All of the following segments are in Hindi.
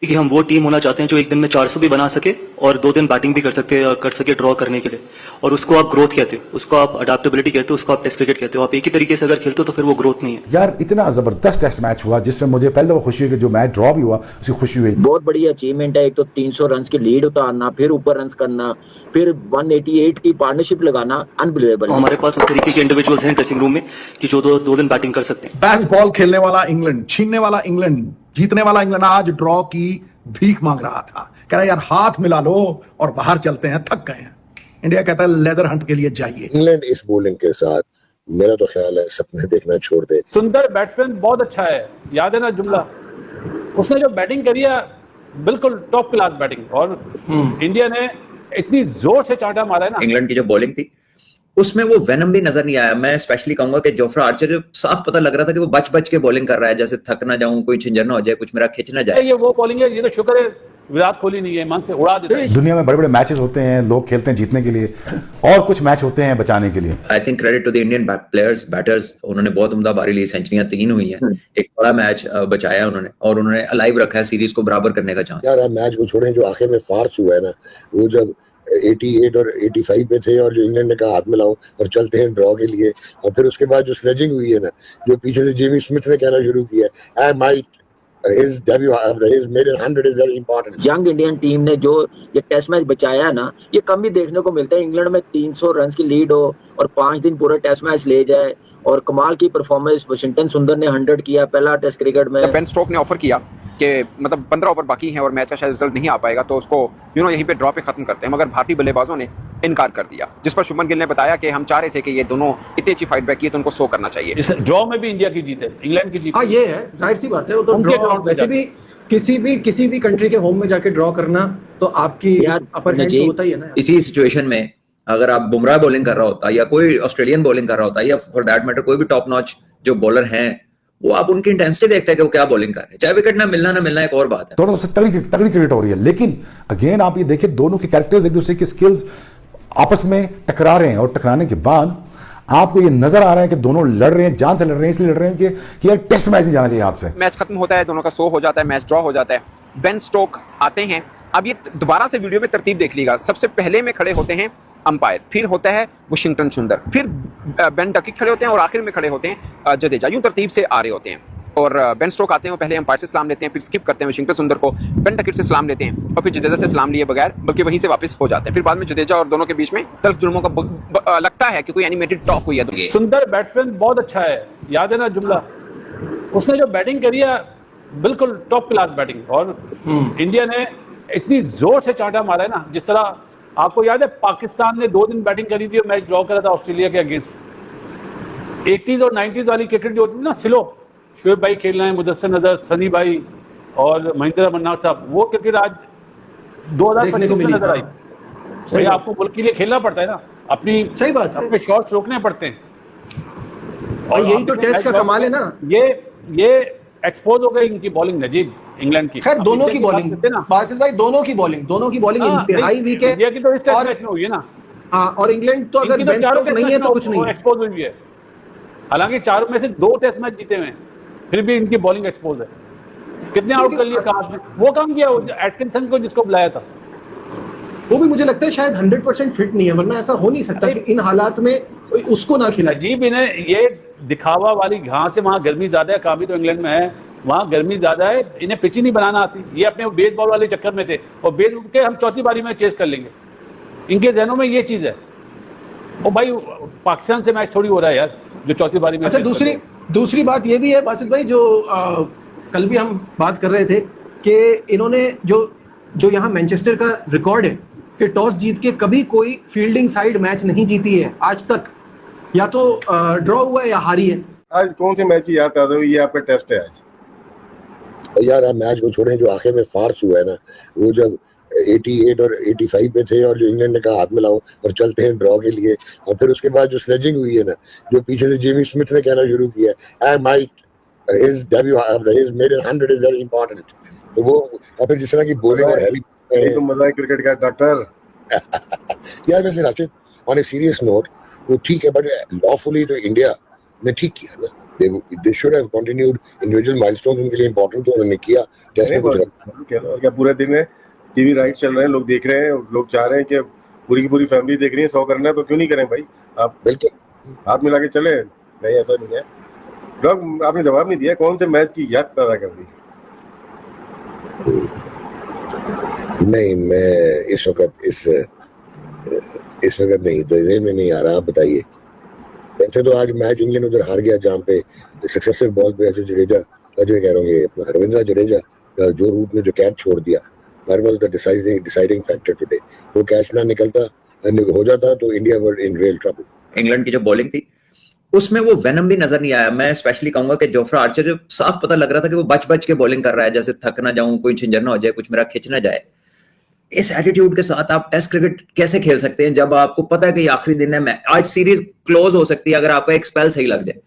कि हम वो टीम होना चाहते हैं जो एक दिन में 400 भी बना सके और 2 दिन बैटिंग भी कर सके ड्रॉ करने के लिए, और उसको आप ग्रोथ कहते हो, उसको आप अडेप्टेबिलिटी कहते हो, उसको आप टेस्ट क्रिकेट कहते हो। आप एक ही तरीके से अगर खेलते हो तो फिर वो ग्रोथ नहीं है यार। इतना जबरदस्त टेस्ट मैच हुआ जिसमें मुझे पहले दफा खुशी हुई कि जो मैच ड्रॉ भी हुआ उसकी खुशी हुई। बहुत बड़ी अचीवमेंट है। एक तो 300 रन की लीड उतारना, फिर ऊपर रन करना, फिर 188 की पार्टनरशिप लगाना, अनबिलीवेबल। तो हमारे पास उस तरीके के इंडिविजुअल्स हैं ड्रेसिंग रूम में कि जो दो दिन बैटिंग कर सकते हैं। बेस्ट बॉल खेलने वाला इंग्लैंड, छीनने वाला इंग्लैंड, जीतने वाला इंग्लैंड आज ड्रॉ की भीख मांग रहा था। कह रहा यार हाथ मिला लो और बाहर चलते हैं, थक गए हैं। इंडिया कहता है लेदर हंट के लिए जाइए। इंग्लैंड इस बॉलिंग के साथ मेरा तो ख्याल है सपने देखना छोड़ दे। सुंदर बैट्समैन बहुत अच्छा है, याद है ना जुमला, उसने जो बैटिंग करी है बिल्कुल टॉप क्लास बैटिंग, और इंडिया ने इतनी जोर से चांटा मारा है ना। इंग्लैंड की जो बॉलिंग थी उसमें वो वेनम भी नजर नहीं आया। मैं स्पेशली कहूंगा कि जोफ्रा आर्चर साफ पता लग रहा था कि वो बच के बॉलिंग कर रहा है, जैसे थक ना जाऊं, कोई छिंजर ना हो जाए, कुछ मेरा खिंच ना जाए। ये वो बॉलिंग है, ये तो शुक्र है विराट कोहली नहीं है, मन से उड़ा देता है। दुनिया में बड़े बड़े मैचेस होते हैं, लोग खेलते हैं जीतने के लिए, और कुछ मैच होते हैं बचाने के लिए। I think credit to the Indian players, batters, उन्होंने बहुत उम्दा बारी ली, सेंचुरियां 3 हुई हैं, एक बड़ा मैच बचाया उन्होंने, और उन्होंने अलाइव रखा है सीरीज को बराबर करने का चांस। यार मैच को छोड़ें, जो आखिर में फार्स हुआ है ना, वो जब 88 और 85 पे थे और जो इंग्लैंड ने कहा हाथ मिलाओ और चलते हैं ड्रॉ के लिए, और फिर उसके बाद जो स्लेजिंग हुई है ना, जो पीछे से जेमी स्मिथ ने कहना शुरू किया I might his debut, his maiden 100 is very important। Young Indian team ने जो ये टेस्ट मैच बचाया है ना, ये कम ही देखने को मिलता है। इंग्लैंड में 300 रन की लीड हो और 5 दिन पूरा टेस्ट मैच ले जाए, और कमाल की परफॉर्मेंस। वाशिंगटन सुंदर ने 100 किया पहला टेस्ट क्रिकेट में। बेन स्टोक ने ऑफर किया कि मतलब 15 ओवर बाकी हैं और मैच का शायद रिजल्ट नहीं आ पाएगा, तो उसको यहीं पे ड्रॉ पे खत्म करते हैं, मगर भारतीय बल्लेबाजों ने इनकार कर दिया, जिस पर शुभमन गिल ने बताया कि हम चाह रहे थे कि ये दोनों इतनी अच्छी फाइट बैक की तो उनको 100 करना चाहिए। इस ड्रॉ में भी इंडिया की जीत है, इंग्लैंड की जीत। हाँ ये है, जाहिर सी बात है, वो तो उनके ड्रॉ ground पे वैसे भी किसी भी कंट्री के होम में जाके ड्रॉ करना तो आपकी अपर हैंड तो होता ही है ना। इसी सिचुएशन में अगर आप बुमराह बॉलिंग कर रहा होता या कोई ऑस्ट्रेलियन बॉलिंग कर रहा होता या फॉर दैट मैटर कोई भी टॉप नॉच जो बॉलर हैं, वो आप उनकी इंटेंसिटी देखते हैं कि वो क्या बॉलिंग कर रहे हैं। चाहे विकेट ना मिलना एक और बात है। दोनों से तगड़ी क्रिकेट हो रही है, लेकिन अगेन आप ये देखिए दोनों के कैरेक्टर्स एक दूसरे की स्किल्स आपस में टकरा रहे हैं, और टकराने के बाद आपको ये नजर आ रहा है कि दोनों लड़ रहे हैं, जान से लड़ रहे हैं, इसलिए लड़ रहे हैं कि यार टेस्ट मैच नहीं जाना चाहिए हाथ से। मैच खत्म होता है, दोनों का 100 हो जाता है, मैच ड्रॉ हो जाता है। बेन स्टोक आते हैं। अब ये दोबारा से वीडियो में तरतीब देख लीजिएगा, सबसे पहले में खड़े होते हैं अंपायर, फिर होता है वाशिंगटन सुंदर, फिर बेन डकिट खड़े होते हैं, और आखिर में खड़े होते हैं जडेजा। यूं तरतीब से आ रहे होते हैं, और बेन स्टोक आते हैं, पहले अंपायर से सलाम लेते हैं, फिर स्किप करते हैं वाशिंगटन सुंदर को, बेन डकिट से सलाम लेते हैं, और फिर जडेजा से सलाम लिए बगैर बल्कि वहीं से वापस हो जाते हैं। फिर बाद में जडेजा और दोनों के बीच में तल्ख जुल्मों का लगता है कि कोई एनिमेटेड टॉक हुई है। सुंदर बैट्समैन बहुत अच्छा है, याद है ना जुमला, उसने जो बैटिंग करी है बिल्कुल टॉप क्लास बैटिंग, और इंडिया ने इतनी जोर से चांटा मारा है ना। जिस तरह आपको याद है पाकिस्तान ने 2 दिन बैटिंग करी थी और मैच ड्रॉ करा था ऑस्ट्रेलिया के अगेंस्ट। 80s और 90s वाली क्रिकेट जो होती थी ना, स्लो, शुएब भाई खेल रहे हैं, मुदस्सिर नजर, सनी भाई और महेंद्र मन्नार साहब, वो क्रिकेट आज 2025 में नजर आई। भाई आपको मुल्क के लिए खेलना पड़ता है ना, अपनी सही बात है, अपने शॉट्स रोकने पड़ते हैं, और यही तो टेस्ट का कमाल है ना। ये एक्सपोज हो गई इनकी बॉलिंग, नजीब इंग्लैंड की। खैर दोनों की बॉलिंग, बासिल भाई दोनों की बॉलिंग इंतहाई वीक है। इंडिया की तो इस टेस्ट मैच में हुई है ना। हाँ, और इंग्लैंड तो अगर बेन स्टोक नहीं है तो कुछ नहीं एक्सपोज हुई है। हालांकि 4 में से 2 टेस्ट मैच जीते हुए हैं, फिर भी इनकी बॉलिंग एक्सपोज है। कितने आउट कर लिए कहां, वो काम किया एटकिंसन को जिसको बुलाया था, वो भी मुझे लगता है शायद 100% फिट नहीं है, वरना ऐसा हो नहीं सकता कि इन हालात में उसको ना खिलाए। अजीब इन्हें ये दिखावा वाली घास है, वहां गर्मी ज्यादा है, काफी तो इंग्लैंड में है, वहां गर्मी ज्यादा है, इन्हें पिच ही नहीं बनाना आती। ये अपने बेसबॉल वाले चक्कर में थे, और बेसबॉल के हम चौथी बारी में चेस कर लेंगे, इनके जहनों में ये चीज है। और भाई पाकिस्तान से मैच थोड़ी हो रहा है यार जो चौथी बारी में। अच्छा, दूसरी बात ये भी है बासिल भाई, जो कल भी हम बात कर रहे थे कि इन्होंने जो यहाँ मैनचेस्टर का रिकॉर्ड है कि टॉस जीत के कभी कोई फील्डिंग साइड मैच नहीं जीती है आज तक, या तो ड्रॉ हुआ है या हारी है। आज कौन से मैच की याद आता है? ये आपका टेस्ट है आज। यार आप मैच को छोड़ें, जो आखिर में फार्स हुआ है ना, वो जब 88 और 85 पे थे और जो इंग्लैंड ने कहा हाथ मिलाओ और चलते हैं ड्रॉ के लिए, और फिर उसके बाद जो स्लेजिंग हुई है ना, जो पीछे से जेमी स्मिथ ने कहना शुरू किया I might his debut, his maiden 100 is very important। तो वो, और फिर जिस तरह की बॉलिंग और हैवी, तो मजा है क्रिकेट का डॉक्टर। यार वैसे Rashid, on a serious note, वो ठीक है, बट लॉफुली तो इंडिया ने ठीक किया ना। They should have continued individual milestones, उनके लिए important तो उन्होंने किया। टेस्ट में कुछ और क्या पूरे दिन है टीवी राइट चल रहे हैं, लोग देख रहे हैं, लोग चाह रहे हैं कि पूरी की पूरी फैमिली देख रही है, 100 करना है तो क्यों नहीं करें भाई, आप बिल्कुल हाथ मिला के चले। नहीं ऐसा नहीं है। डॉग आपने जवाब नहीं दिया, कौन से मैच की याद ताज़ा कर दी? नहीं, मैं इस वक्त नहीं, तो जेहन में नहीं आ रहा, आप बताइए। वैसे तो आज मैच इंग्लैंड उधर हार गया, जहाँ पे सक्सेसिव बॉल पे जो जडेजा, जो कह रहा हूँ ये रविंद्र जडेजा का जो रूट में जो कैच छोड़ दिया, that was the deciding factor today. वो कैच ना निकलता हो जाता तो India were in real trouble. England की जो बॉलिंग थी उसमें वो वेनम भी नजर नहीं आया। मैं स्पेशली कहूंगा कि जोफ्रा आर्चर, जो साफ पता लग रहा था कि वो बच के बॉलिंग कर रहा है, जैसे थक ना जाऊं, कोई छिंजर ना हो जाए, कुछ मेरा खिंच ना जाए। इस एटीट्यूड के साथ आप टेस्ट क्रिकेट कैसे खेल सकते हैं जब आपको पता है कि आखिरी दिन है, आज सीरीज क्लोज हो सकती है अगर आपका एक स्पेल सही लग जाए।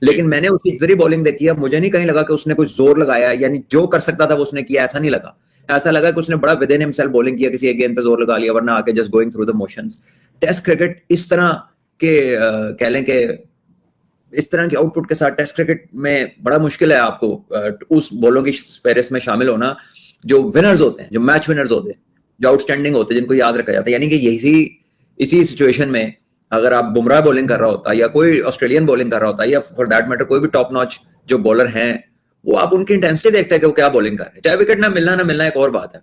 लेकिन मैंने उसकी जरी बॉलिंग देखी है, मुझे नहीं कहीं लगा कि उसने कुछ जोर लगाया, यानी जो कर सकता था वो उसने किया, ऐसा नहीं लगा। ऐसा लगा कि उसने बड़ा विद इन हिमसेल्फ बॉलिंग किया, किसी एक गेंद पे जोर लगा लिया, वरना आके just going through the motions. Test cricket इस तरह के कह लें कि इस तरह के आउटपुट के साथ टेस्ट क्रिकेट में बड़ा मुश्किल है आपको उस बॉलों की फेहरिस्त में शामिल होना जो विनर्स होते हैं, जो मैच विनर्स होते हैं, जो आउटस्टैंडिंग होते हैं, जिनको याद रखा जाता है। यानी कि इसी सिचुएशन में अगर आप बुमराह बॉलिंग कर रहा होता या कोई ऑस्ट्रेलियन बॉलिंग कर रहा होता या फॉर दैट मैटर कोई भी टॉप नॉच जो बॉलर हैं, वो आप उनकी इंटेंसिटी देखते हैं कि वो क्या बॉलिंग कर रहे हैं। चाहे विकेट ना मिलना एक और बात है।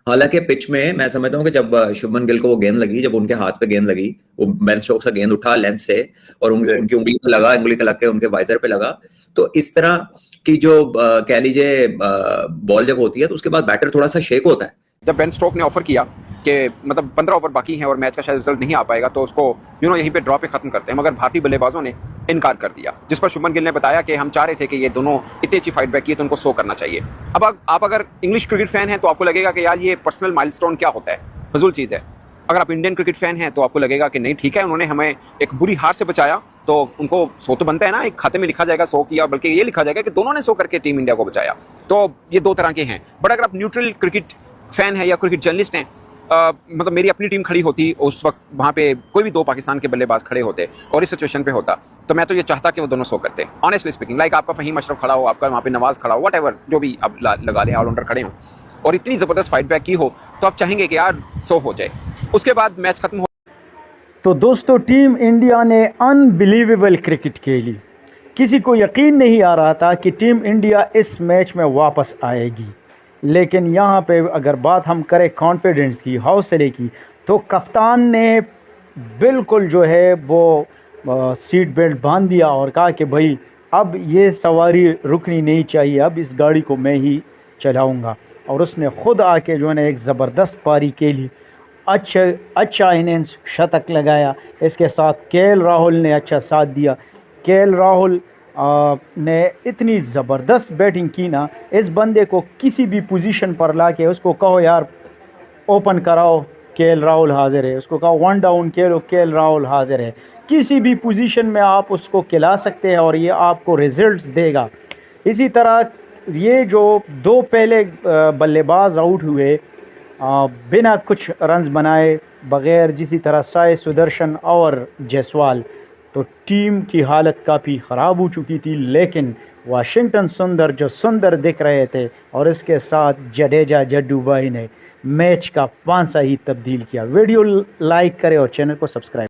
हालांकि पिच में मैं समझता हूँ कि जब शुभमन गिल को वो गेंद लगी, जब उनके हाथ पे गेंद लगी, वो बेन स्टोक्स का गेंद उठा लेंथ से और उनकी उंगली पे लगा, उंगली का लग के उनके वाइजर पे लगा, तो इस तरह की जो कह लीजिए बॉल जब होती है तो उसके बाद बैटर थोड़ा सा शेक होता है। जब बेन स्टोक ने ऑफर किया कि मतलब 15 ओवर बाकी हैं और मैच का शायद रिजल्ट नहीं आ पाएगा तो उसको यहीं पे ड्रॉ पे खत्म करते हैं, मगर भारतीय बल्लेबाजों ने इनकार कर दिया, जिस पर शुभमन गिल ने बताया कि हम चाह रहे थे कि ये दोनों इतनी अच्छी फाइट बैक की है तो उनको 100 करना चाहिए। अब आप अगर इंग्लिश क्रिकेट फैन हैं तो आपको लगेगा कि यार ये पर्सनल माइलस्टोन क्या होता है, फजूल चीज़ है। अगर आप इंडियन क्रिकेट फैन हैं तो आपको लगेगा कि नहीं ठीक है, उन्होंने हमें एक बुरी हार से बचाया तो उनको 100 तो बनता है ना, एक खाते में लिखा जाएगा 100 किया, बल्कि ये लिखा जाएगा कि दोनों ने 100 करके टीम इंडिया को बचाया। तो ये दो तरह के हैं। बट अगर आप न्यूट्रल क्रिकेट फैन है या क्रिकेट जर्नलिस्ट हैं, मतलब मेरी अपनी टीम खड़ी होती उस वक्त, वहाँ पे कोई भी 2 पाकिस्तान के बल्लेबाज खड़े होते और इस सिचुएशन पे होता, तो मैं तो ये चाहता कि वो दोनों 100 करते। ऑनेस्टली स्पीकिंग, लाइक आपका फहीम अशरफ खड़ा हो, आपका वहाँ पे नवाज खड़ा हो, वट एवर जो भी आप लगा लें, ऑलराउंडर खड़े हों और इतनी ज़बरदस्त फाइट बैक की हो, तो आप चाहेंगे कि यार 100 हो जाए, उसके बाद मैच खत्म हो। तो दोस्तों, टीम इंडिया ने अनबिलीवेबल क्रिकेट खेली। किसी को यकीन नहीं आ रहा था कि टीम इंडिया इस मैच में वापस आएगी, लेकिन यहाँ पे अगर बात हम करें कॉन्फिडेंस की, हौसले की, तो कप्तान ने बिल्कुल जो है वो सीट बेल्ट बांध दिया और कहा कि भाई अब ये सवारी रुकनी नहीं चाहिए, अब इस गाड़ी को मैं ही चलाऊँगा। और उसने ख़ुद आके जो है ना एक ज़बरदस्त पारी खेली, अच्छा इनिंग्स, शतक लगाया। इसके साथ केएल राहुल ने अच्छा साथ दिया। केएल राहुल ने इतनी ज़बरदस्त बैटिंग की ना, इस बंदे को किसी भी पोजीशन पर लाके उसको कहो यार ओपन कराओ, केएल राहुल हाजिर है, उसको कहो 1 डाउन खेलो, केएल राहुल हाजिर है। किसी भी पोजीशन में आप उसको खिला सकते हैं और ये आपको रिजल्ट्स देगा। इसी तरह ये जो 2 पहले बल्लेबाज आउट हुए बिना कुछ रन्स बनाए, बग़ैर जिसी तरह साई सुदर्शन और जायसवाल, तो टीम की हालत काफ़ी ख़राब हो चुकी थी। लेकिन वाशिंगटन सुंदर जो सुंदर दिख रहे थे और इसके साथ जडेजा जड्डू भाई ने मैच का पांसा ही तब्दील किया। वीडियो लाइक करें और चैनल को सब्सक्राइब